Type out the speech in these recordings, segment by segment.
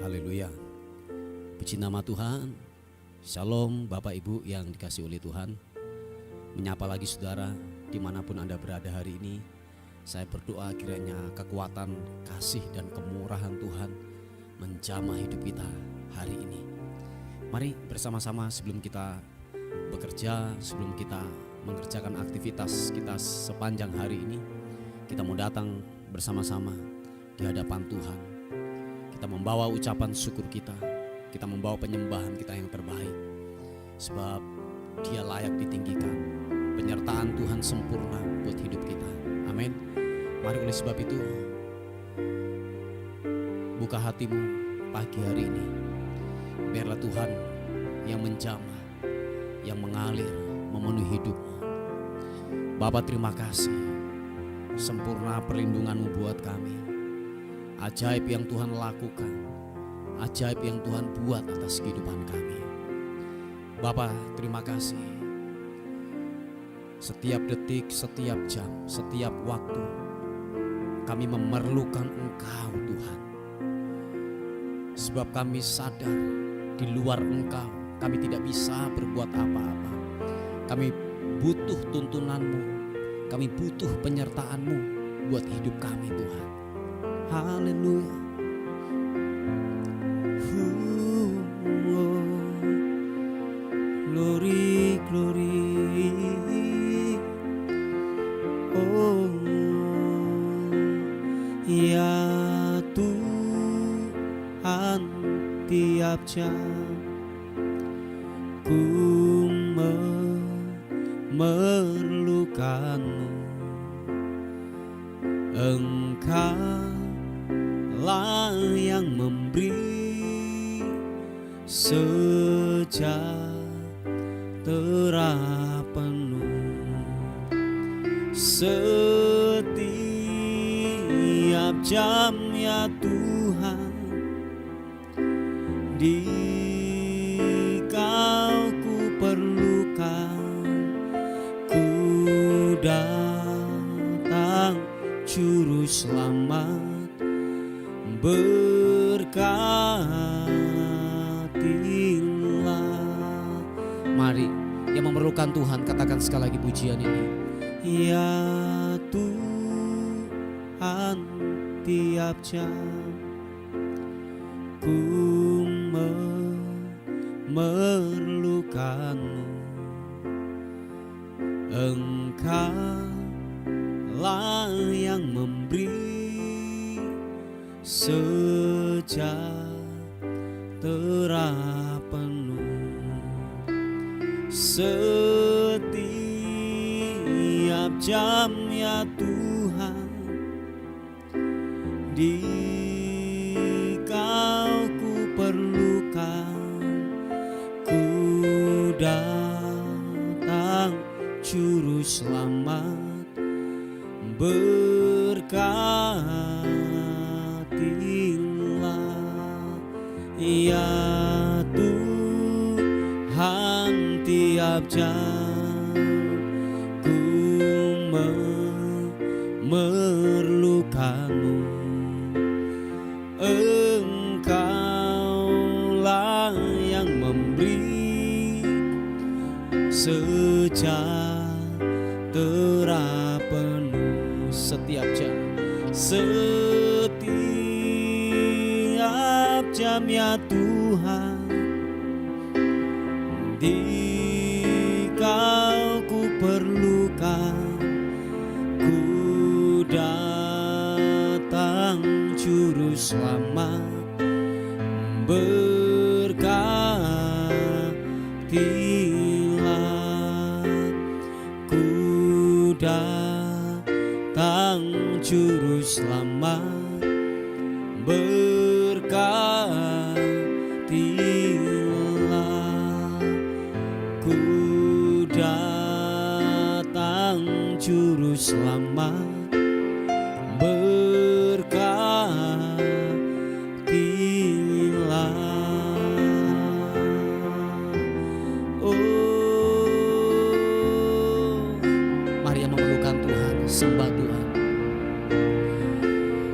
Haleluya. Puji nama Tuhan. Shalom Bapak Ibu yang dikasihi oleh Tuhan. Menyapa lagi saudara dimanapun Anda berada hari ini. Saya berdoa kiranya kekuatan, kasih dan kemurahan Tuhan menjamah hidup kita hari ini. Mari bersama-sama sebelum kita bekerja, sebelum kita mengerjakan aktivitas kita sepanjang hari ini, kita mau datang bersama-sama di hadapan Tuhan. Kita membawa ucapan syukur kita membawa penyembahan kita yang terbaik. Sebab Dia layak ditinggikan. Penyertaan Tuhan sempurna buat hidup kita. Amin. Mari oleh sebab itu, buka hatimu pagi hari ini. Biarlah Tuhan yang menjamah, yang mengalir, memenuhi hidupmu. Bapa, terima kasih. Sempurna perlindungan-Mu buat kami. Ajaib yang Tuhan lakukan, ajaib yang Tuhan buat atas kehidupan kami. Bapa, terima kasih. Setiap detik, setiap jam, setiap waktu kami memerlukan Engkau Tuhan. Sebab kami sadar di luar Engkau kami tidak bisa berbuat apa-apa. Kami butuh tuntunan-Mu, kami butuh penyertaan-Mu buat hidup kami Tuhan. Haleluya. Glory, glory. Oh, ya Tuhan, tiap jam ku memerlukan-Mu. Engkau lah yang memberi sejahtera penuh. Setiap jam ya Tuhan, di Kau ku perlukan. Ku datang Juru Selamat, berkatilah. Mari yang memerlukan Tuhan katakan sekali lagi pujian ini. Ya Tuhan, tiap jam ku memerlukan-Mu. Engkau lah yang memberi sejahtera penuh. Setiap jam ya Tuhan, di Kau ku perlukan. Ku datang Juru Selamat, berkatilah. Ya Tuhan, tiap jam ku memerlukan-Mu. Engkaulah yang memberi sejahtera penuh. Setiap jam, setiap jam ya Tuhan, di Kau ku perlukan. Ku datang Juru Selamat, berkatilah. Ku datang Juru Selamat, berkatilah. Ku datang Juru Selamat, berkatilah. Oh, mari yang memerlukan Tuhan, sembah Tuhan.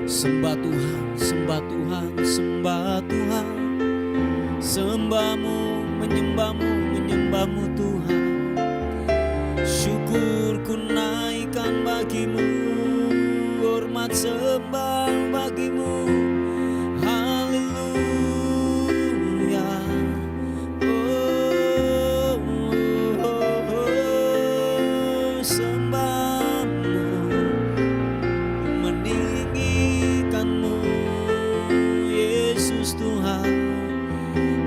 Sembah Tuhan, sembah Tuhan. Tuhan, sembah Tuhan. Sembahmu, menyembahmu, menyembahmu Tuhan. Syukurku naikkan bagimu, hormat sembah bagimu. Haleluya. Oh, sembahmu, meninggikanmu Yesus Tuhan.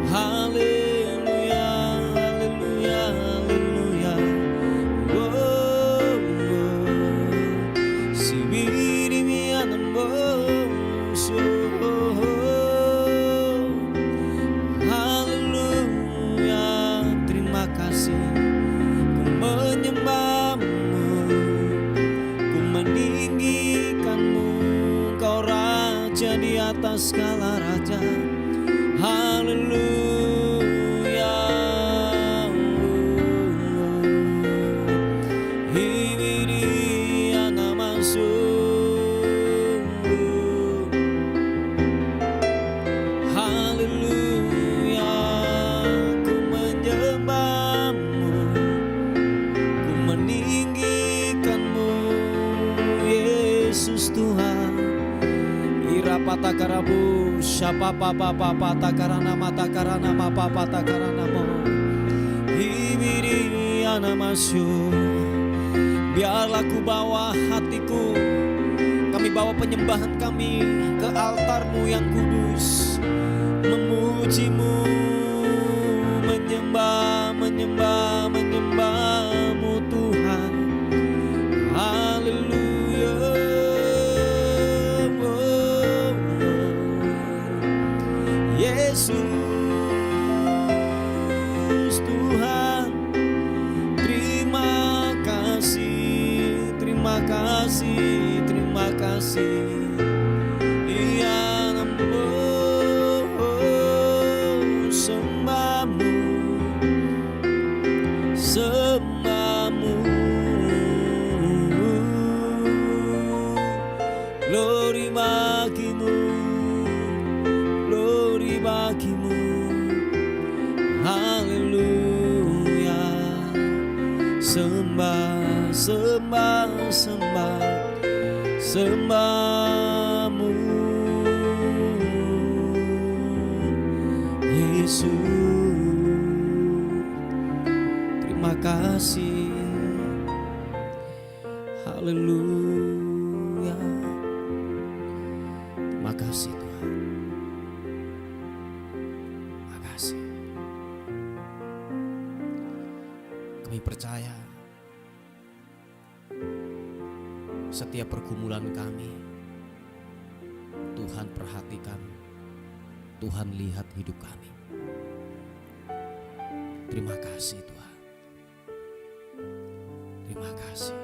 Haleluya, haleluya, haleluya. Haleluya, terima kasih. Ku menyembahmu, ku meninggikanmu. Kau raja di atas segala raja. Haleluya. Hibiri anamasu. Haleluya, ku menyembahmu, ku meninggikanmu Yesus Tuhan. Irapata karabu, syapa papa papa takarana mata karana mapa pata karana mo. Hibiri anamasyu. Biarlah ku bawa hatiku, kami bawa penyembahan kami ke altar-Mu yang kudus, memuji-Mu, menyembah, menyembah, menyembah-Mu Tuhan. Haleluya. Yesus Tuhan, terima kasih, terima kasih, terima kasih. Iya namo sembahmu, sembahmu. Glory bagimu, glory bagimu. Haleluya. Sembah, sembah, sembah, sembahmu Yesus. Terima kasih. Haleluya. Terima kasih Tuhan. Terima kasih. Kami percaya setiap pergumulan kami Tuhan perhatikan, Tuhan lihat hidup kami. Terima kasih Tuhan. Terima kasih.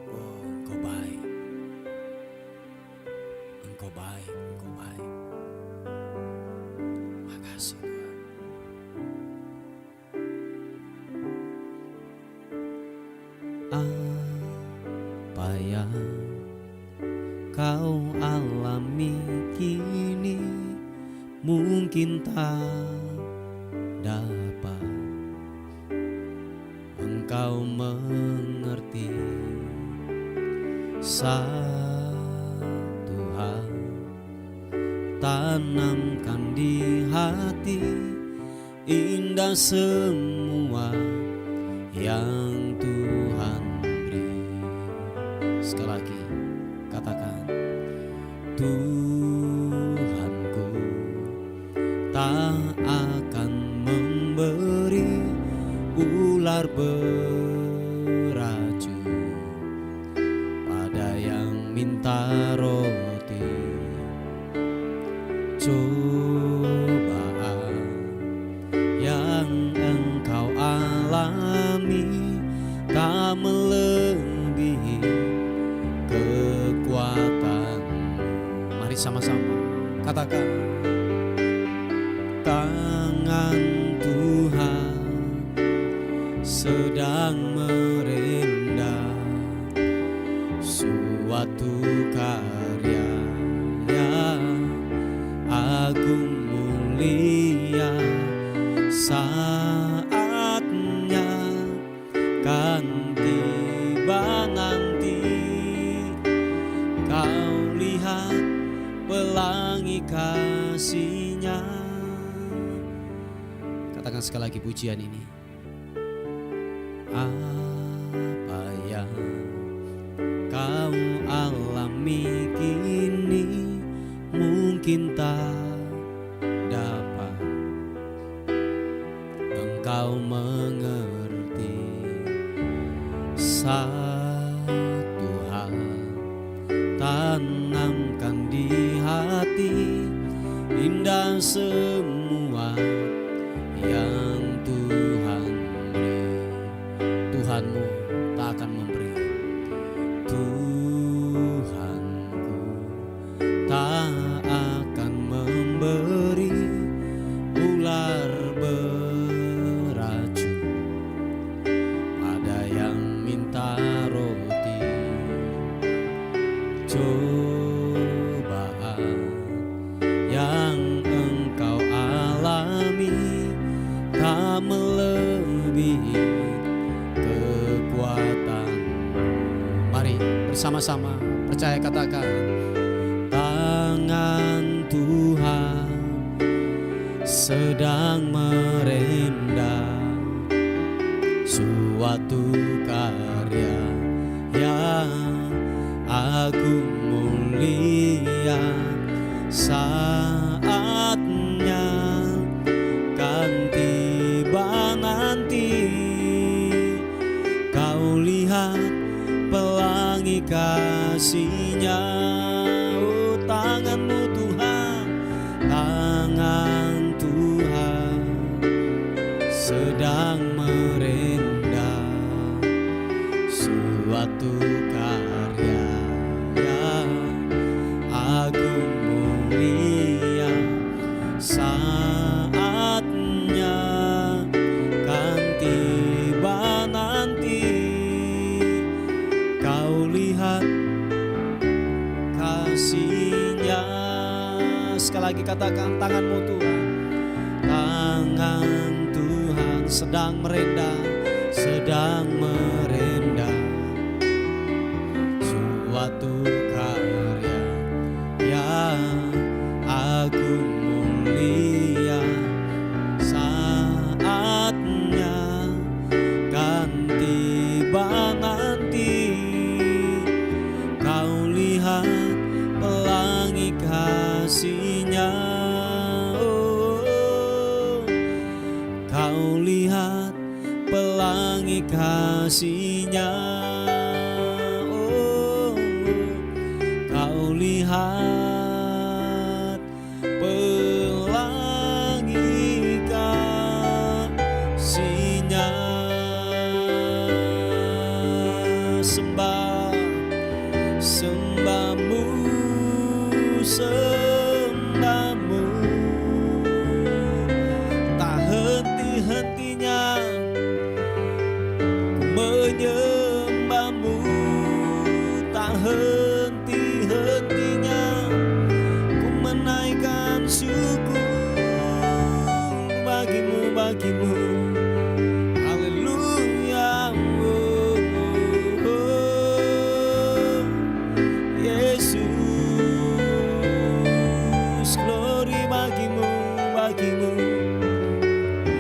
Oh, Engkau baik. Engkau baik, Engkau baik. Terima kasih Tuhan. Apa yang kau alami kini mungkin tak dapat engkau mengerti. Satu hal tanamkan di hati, indah semua yang Tuhan beri. Sekali lagi katakan, Tuhanku tak akan memberi ular beracun pada yang minta roti. Cobaan yang engkau alami tak melebihi kekuatan. Mari sama-sama katakan, tangan Tuhan sedang merendah suatu karya lihat pelangi kasih-Nya. Katakan sekali lagi pujian ini. Apa yang kau alami kini mungkin tak dapat engkau mengerti. Satu hal tanamkan di hati, indah semua yang Tuhan beri. Tuhanmu tak akan memberi. Tuhanku tak akan memberi ular beracun. Ada yang minta roti, cobaan yang engkau alami tak melebihi kekuatan. Mari bersama-sama percaya, katakan, tangan Tuhan sedang merendam suatu karya yang agung mulia. Saatnya kan tiba nanti, kau lihat pelangi kasih-Nya. Oh, tangan-Mu Tuhan, tangan Tuhan sedang merendam suatu karya yang agung mulia. Saatnya kan tiba nanti, kau lihat kasih-Nya. Sekali lagi katakan, tangan-Mu Tuhan, tangan Tuhan sedang merendam suatu karya yang agung mulia. Saatnya kan tiba nanti, kau lihat pelangi kasih-Nya. Oh, kau lihat pelangi kasih-Nya. Oh, kau lihat pelangi kasih-Nya. Sembahmu, sembahmu tak henti-hentinya, ku menyembahmu tak henti-hentinya, ku menaikkan syukur bagimu. Haleluya. Yesus, glory bagimu,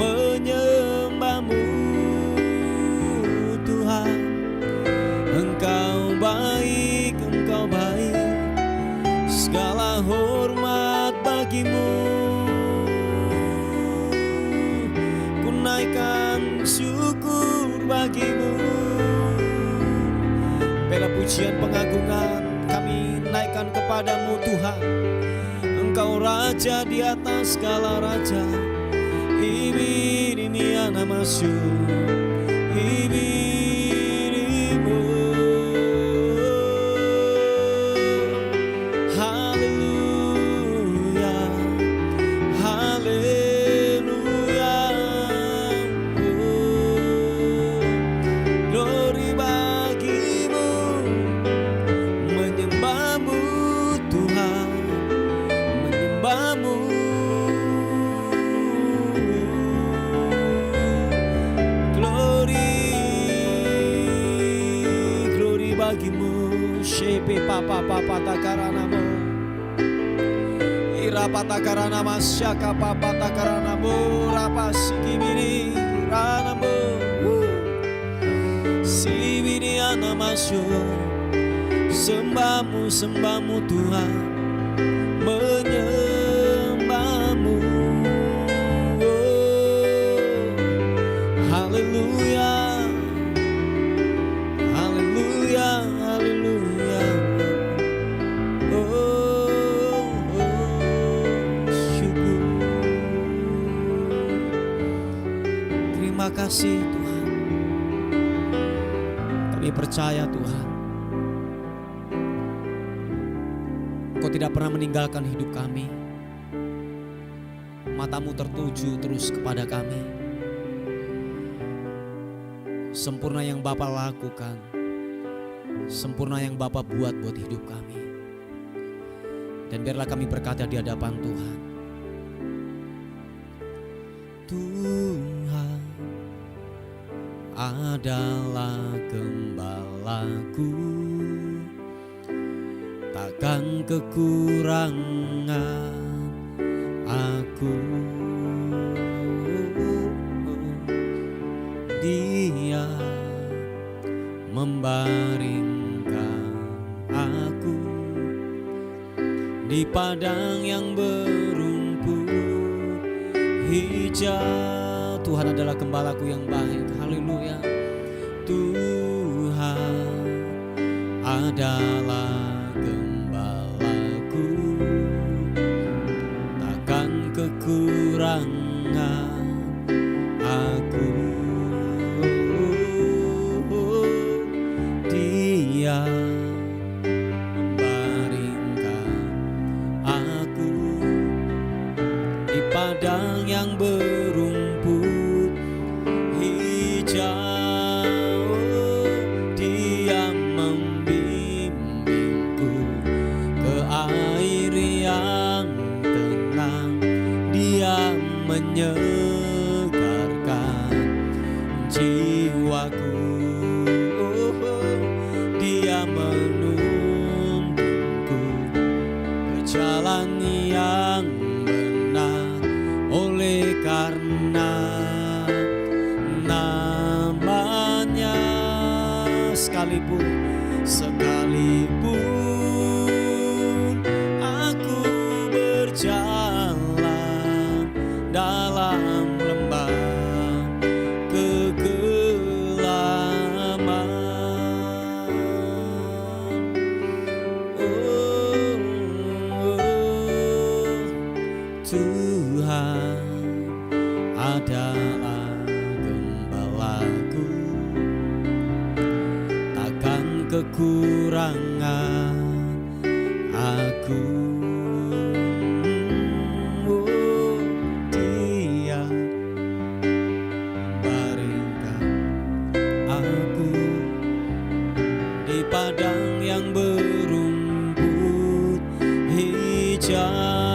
menyembahmu Tuhan. Engkau baik, segala hormat bagimu. Ku naikkan syukur bagimu. Bela pujian pengagungan kami naikkan kepadamu Tuhan. Engkau Raja di atas segala raja. Ibiri anamasyu, ibirimu. Haleluya, haleluya. Oh, glory bagimu, menyembahmu Tuhan, menyembahmu. Glory bagimu, shepe papa takaranamu. rapatakarana masyaka papatakarana murapa sikibini ranambo sibini anamasyo. Sembahmu, sembahmu Tuhan, menyembahmu. Haleluya, haleluya, haleluya. Syukur. Terima kasih Tuhan. Kami percaya Tuhan, Engkau tidak pernah meninggalkan hidup kami. Matamu tertuju terus kepada kami. Sempurna yang Bapa lakukan, sempurna yang Bapa buat hidup kami. Dan biarlah kami berkata di hadapan Tuhan, Tuhan adalah gembalaku, takkan kekurangan aku. Dia membaringkan aku di padang yang berumput hijau. Tuhan adalah gembalaku yang baik. Haleluya. Tuhan adalah gembalaku, takkan kekurangan aku. Dia membaringkan aku di padang yang berumput hijau. Dia membimbingku ke air yang tenang. Dia menyegarkan jiwaku. Dia menuntunku ke jalan yang benar, oleh karena namanya. Sekalipun aku berjalan dalam lembah kegelapan, Tuhan adalah gembalaku, takkan kekurangan aku. Dia membaringkan aku di padang yang berumput hijau.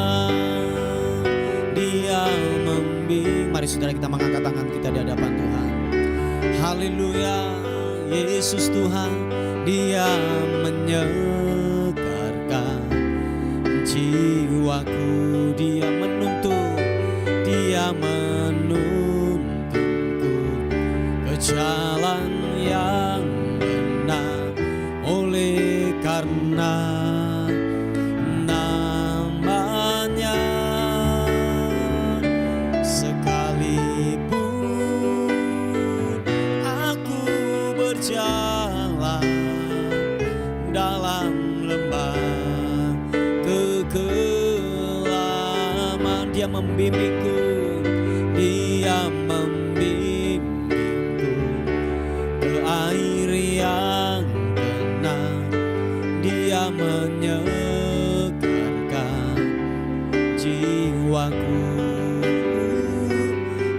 Mari saudara kita mengangkat tangan kita di hadapan Tuhan. Haleluya. Yesus Tuhan, Dia menyegarkan jiwaku. Dia menuntunku ke jalan yang benar, oleh karena namanya. Sekalipun aku berjalan dalam lembah kegelapan, Dia membimbingku. Dia membimbingku ke air yang tenang. Dia menyegarkan jiwaku.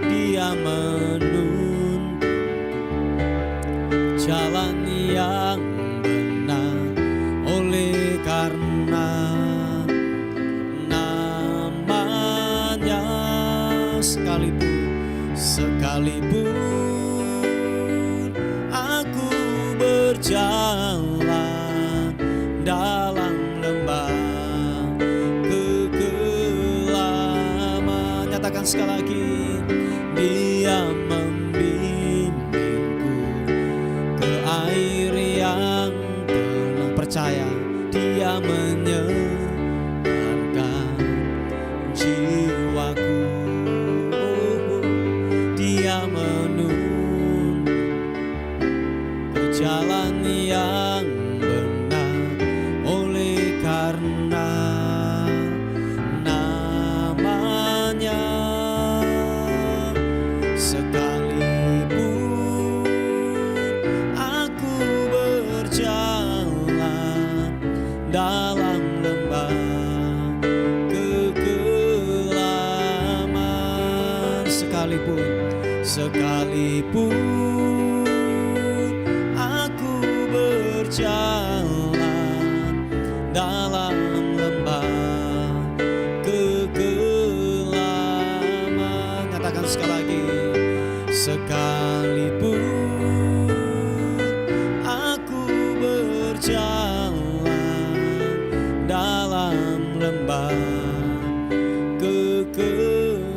Dia menuntun jalan yang benar, oleh karena namanya. Sekalipun aku berjalan dalam lembah kegelapan, Katakan sekali lagi. Dia membimbingku ke air yang tenang. Percaya Dia menyegarkan jiwaku. Dia menuntun ke jalan yang benar, oleh karena namanya. Sekalipun aku berjalan dalam lembah kegelapan, sekalipun aku berjalan dalam lembah kegelapan. Katakan sekali lagi. Sekalipun aku berjalan dalam lembah kegelapan.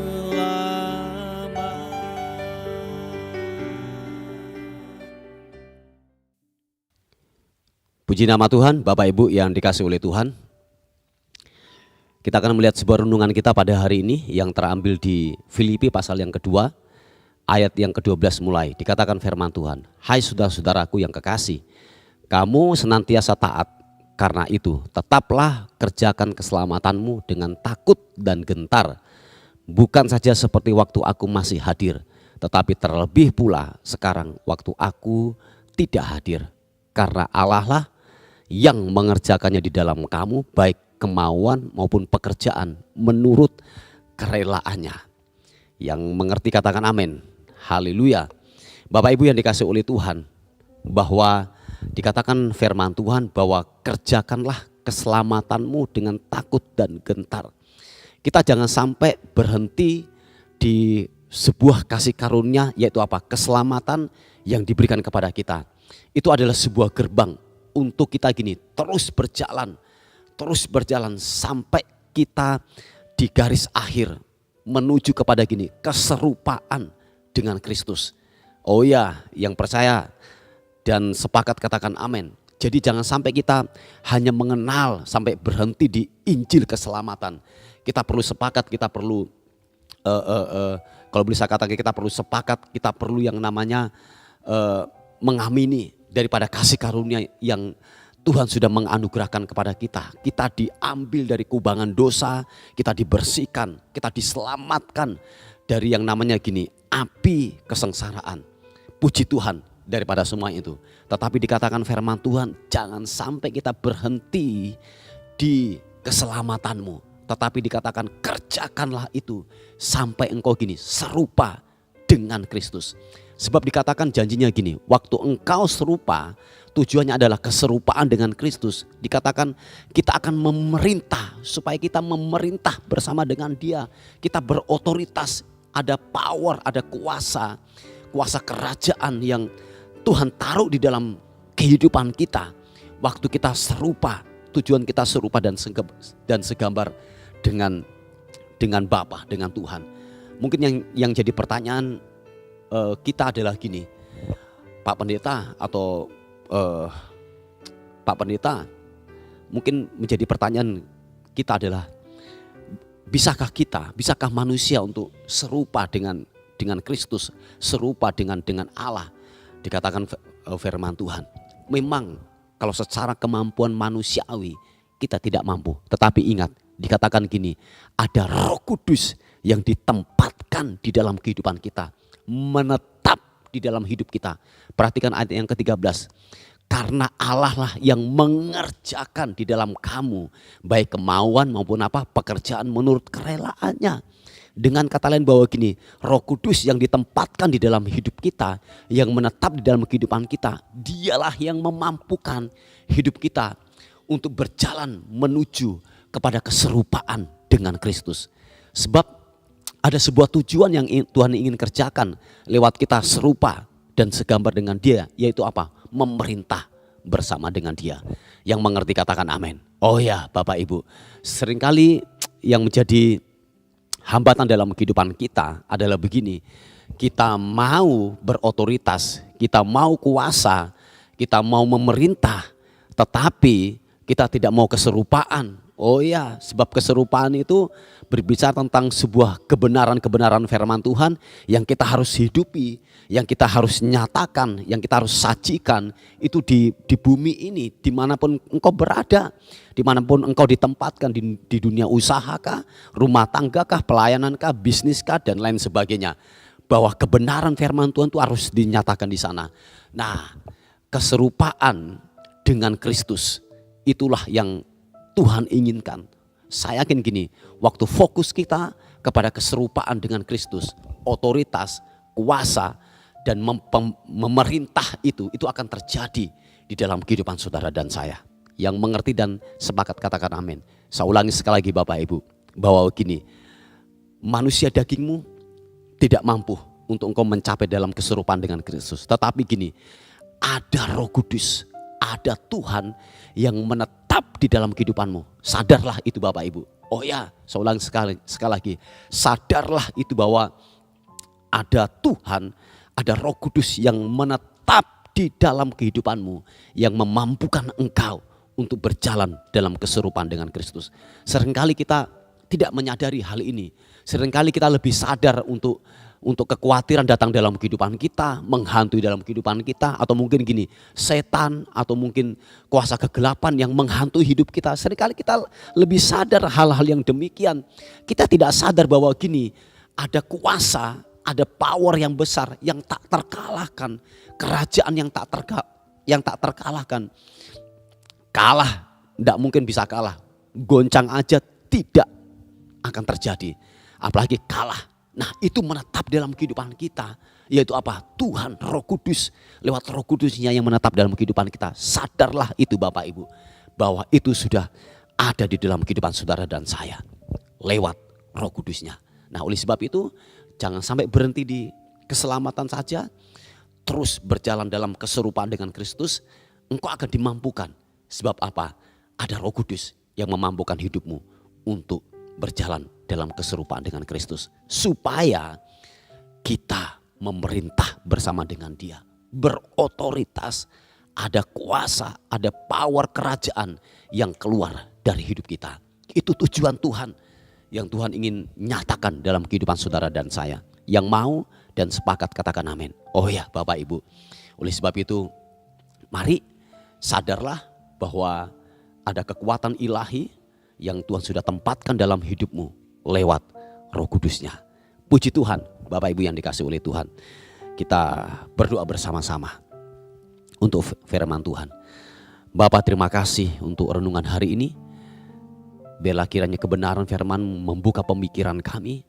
Puji nama Tuhan, Bapak Ibu yang dikasihi oleh Tuhan. Kita akan melihat sebuah renungan kita pada hari ini yang terambil di Filipi pasal yang kedua, ayat yang ke-12 mulai. Dikatakan firman Tuhan, hai saudara-saudaraku yang kekasih, kamu senantiasa taat, karena itu tetaplah kerjakan keselamatanmu dengan takut dan gentar. Bukan saja seperti waktu aku masih hadir, tetapi terlebih pula sekarang waktu aku tidak hadir. Karena Allah lah yang mengerjakannya di dalam kamu, baik kemauan maupun pekerjaan menurut kerelaannya. Yang mengerti katakan amin. Haleluya. Bapak Ibu yang dikasihi oleh Tuhan, bahwa dikatakan firman Tuhan bahwa kerjakanlah keselamatanmu dengan takut dan gentar. Kita jangan sampai berhenti di sebuah kasih karunia, yaitu apa? Keselamatan yang diberikan kepada kita. Itu adalah sebuah gerbang untuk kita terus berjalan sampai kita di garis akhir menuju kepada keserupaan dengan Kristus. Oh ya, yang percaya dan sepakat katakan amin. Jadi jangan sampai kita hanya mengenal sampai berhenti di Injil keselamatan. Kita perlu sepakat, kita perlu kalau bisa katakan kita perlu sepakat, kita perlu yang namanya mengamini daripada kasih karunia yang Tuhan sudah menganugerahkan kepada kita. Kita diambil dari kubangan dosa, kita dibersihkan, kita diselamatkan dari yang namanya api kesengsaraan. Puji Tuhan daripada semua itu. Tetapi dikatakan firman Tuhan, jangan sampai kita berhenti di keselamatanmu. Tetapi dikatakan kerjakanlah itu sampai engkau serupa dengan Kristus. Sebab dikatakan janjinya waktu engkau serupa, tujuannya adalah keserupaan dengan Kristus. Dikatakan kita akan memerintah, supaya kita memerintah bersama dengan Dia. Kita berotoritas, ada power, ada kuasa kerajaan yang Tuhan taruh di dalam kehidupan kita. Waktu kita serupa, tujuan kita serupa dan segambar dengan Bapa, dengan Tuhan. Mungkin yang jadi pertanyaan kita adalah Pak Pendeta atau Pak Pendeta, mungkin menjadi pertanyaan kita adalah, bisakah manusia untuk serupa dengan Kristus, serupa dengan Allah? Dikatakan firman Tuhan, memang kalau secara kemampuan manusiawi kita tidak mampu. Tetapi ingat, dikatakan ada Roh Kudus yang ditempatkan di dalam kehidupan kita, menetap di dalam hidup kita. Perhatikan ayat yang ke-13. Karena Allah lah yang mengerjakan di dalam kamu, baik kemauan maupun pekerjaan menurut kerelaannya. Dengan kata lain bahwa Roh Kudus yang ditempatkan di dalam hidup kita, yang menetap di dalam kehidupan kita, Dialah yang memampukan hidup kita untuk berjalan menuju kepada keserupaan dengan Kristus. Sebab ada sebuah tujuan yang Tuhan ingin kerjakan lewat kita serupa dan segambar dengan Dia, yaitu memerintah bersama dengan Dia. Yang mengerti katakan amin. Oh ya Bapak Ibu, seringkali yang menjadi hambatan dalam kehidupan kita adalah begini. Kita mau berotoritas, kita mau kuasa, kita mau memerintah, tetapi kita tidak mau keserupaan. Oh ya, sebab keserupaan itu berbicara tentang sebuah kebenaran-kebenaran firman Tuhan yang kita harus hidupi, yang kita harus nyatakan, yang kita harus sajikan itu di bumi ini, dimanapun engkau berada, dimanapun engkau ditempatkan, di dunia usaha kah, rumah tangga kah, pelayanan kah, bisnis kah, dan lain sebagainya. Bahwa kebenaran firman Tuhan itu harus dinyatakan di sana. Nah, keserupaan dengan Kristus itulah yang Tuhan inginkan. Saya yakin gini, waktu fokus kita kepada keserupaan dengan Kristus, otoritas, kuasa, dan memerintah itu akan terjadi di dalam kehidupan saudara dan saya. Yang mengerti dan sepakat katakan amin. Saya ulangi sekali lagi Bapak Ibu, bahwa gini, manusia dagingmu tidak mampu untuk engkau mencapai dalam keserupaan dengan Kristus. Tetapi gini, ada Roh Kudus, ada Tuhan yang menetap di dalam kehidupanmu. Sadarlah itu Bapak Ibu. Oh ya, saya ulang sekali lagi. Sadarlah itu bahwa ada Tuhan, ada Roh Kudus yang menetap di dalam kehidupanmu, yang memampukan engkau untuk berjalan dalam keserupaan dengan Kristus. Seringkali kita tidak menyadari hal ini. Seringkali kita lebih sadar untuk kekhawatiran datang dalam kehidupan kita, menghantui dalam kehidupan kita, atau mungkin gini, setan atau mungkin kuasa kegelapan yang menghantui hidup kita. Seringkali kita lebih sadar hal-hal yang demikian. Kita tidak sadar bahwa gini, ada kuasa, ada power yang besar yang tak terkalahkan, kerajaan yang tak terkalahkan. Kalah, tidak mungkin bisa kalah. Goncang aja tidak akan terjadi, apalagi kalah. Nah, itu menetap dalam kehidupan kita, yaitu apa? Tuhan, Roh Kudus. Lewat Roh Kudusnya yang menetap dalam kehidupan kita. Sadarlah itu Bapak Ibu, bahwa itu sudah ada di dalam kehidupan saudara dan saya, lewat Roh Kudusnya. Nah, oleh sebab itu jangan sampai berhenti di keselamatan saja, terus berjalan dalam keserupaan dengan Kristus. Engkau akan dimampukan. Sebab apa? Ada Roh Kudus yang memampukan hidupmu untuk berjalan dalam keserupaan dengan Kristus, supaya kita memerintah bersama dengan Dia, berotoritas, ada kuasa, ada power kerajaan yang keluar dari hidup kita. Itu tujuan Tuhan yang Tuhan ingin nyatakan dalam kehidupan saudara dan saya. Yang mau dan sepakat katakan amin. Oh ya Bapak Ibu, oleh sebab itu mari sadarlah bahwa ada kekuatan ilahi yang Tuhan sudah tempatkan dalam hidupmu lewat Roh Kudusnya. Puji Tuhan, Bapak Ibu yang dikasihi oleh Tuhan. Kita berdoa bersama-sama untuk firman Tuhan. Bapa, terima kasih untuk renungan hari ini. Biarlah kiranya kebenaran firman membuka pemikiran kami,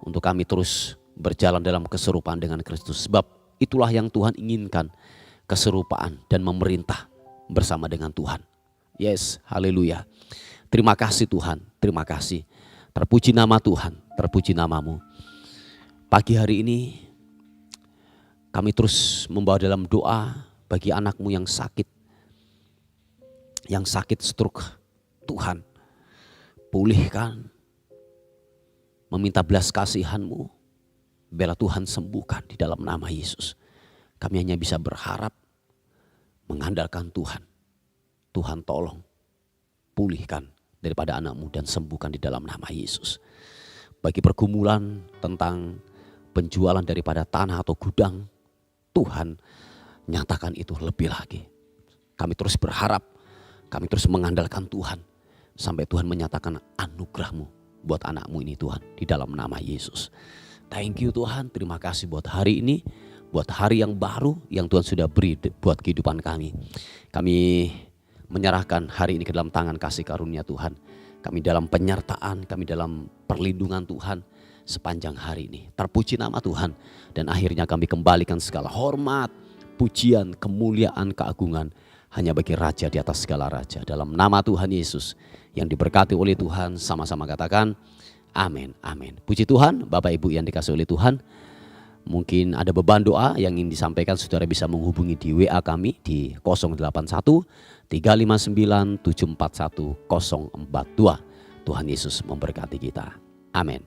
untuk kami terus berjalan dalam keserupaan dengan Kristus. Sebab itulah yang Tuhan inginkan, keserupaan dan memerintah bersama dengan Tuhan. Yes, haleluya. Terima kasih Tuhan, terima kasih. Terpuji nama Tuhan, terpuji namamu. Pagi hari ini kami terus membawa dalam doa bagi anakmu yang sakit stroke. Tuhan, pulihkan, meminta belas kasihan-Mu, biarlah Tuhan sembuhkan di dalam nama Yesus. Kami hanya bisa berharap, mengandalkan Tuhan. Tuhan tolong, pulihkan daripada anakmu dan sembuhkan di dalam nama Yesus. Bagi pergumulan tentang penjualan daripada tanah atau gudang, Tuhan nyatakan itu lebih lagi. Kami terus berharap, kami terus mengandalkan Tuhan, sampai Tuhan menyatakan anugerah-Mu buat anakmu ini Tuhan, di dalam nama Yesus. Thank you Tuhan, terima kasih buat hari ini, buat hari yang baru yang Tuhan sudah beri buat kehidupan kami. Kami menyerahkan hari ini ke dalam tangan kasih karunia Tuhan. Kami dalam penyertaan, kami dalam perlindungan Tuhan sepanjang hari ini. Terpuji nama Tuhan. Dan akhirnya kami kembalikan segala hormat, pujian, kemuliaan, keagungan hanya bagi Raja di atas segala raja. Dalam nama Tuhan Yesus yang diberkati oleh Tuhan, sama-sama katakan amin, amin. Puji Tuhan, Bapak Ibu yang dikasihi oleh Tuhan. Mungkin ada beban doa yang ingin disampaikan, saudara bisa menghubungi di WA kami di 081 359 741 042. Tuhan Yesus memberkati kita. Amin.